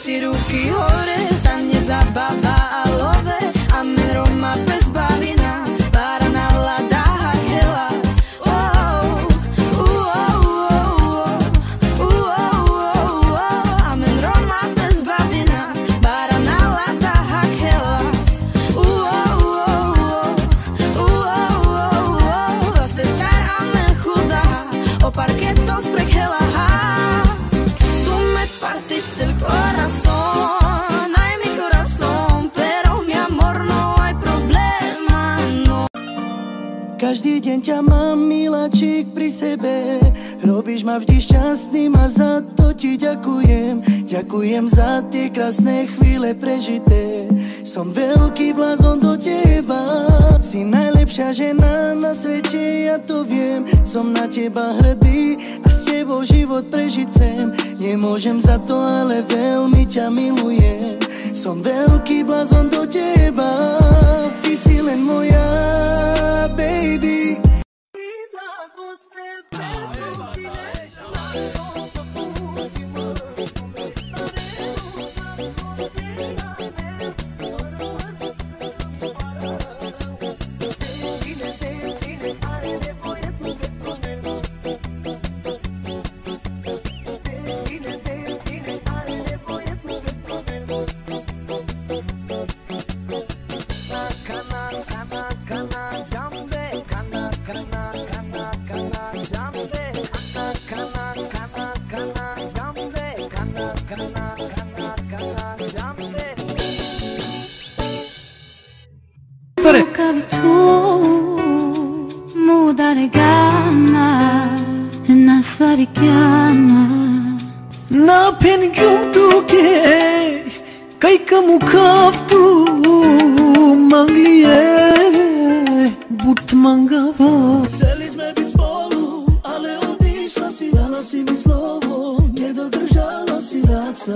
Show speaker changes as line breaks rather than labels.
si ruky hore, tanec, zabava a love. Amen, Roma bez baví nás, para na ladách helas. Amen, Roma bez baví nás, para na ladách helas. Ste star, amen, chudá, o parquetos prekhelaha. Tu me partiste el corazón, ay mi corazón, pero mi amor no hay problema, no.
Každý deň ťa mám, miláčik, pri sebe. Robíš ma vždy šťastným a za to ti ďakujem. Ďakujem za tie krásne chvíle prežité. Som veľký blázon do teba. Si najlepšia žena na svete, ja to viem. Som na teba hrdý a s tebou život prežiť chcem. Nemôžem za to, ale veľmi ťa milujem. Som veľký blázon do teba. Ty si len moja, baby.
Muda de gama, nasva de gama.
Na pen tu ke, kai kamu kaptu mangie, but mangava. Chceli sme byť spolu, ale odišla si, dala si mi slovo, nedodržala si, vráca.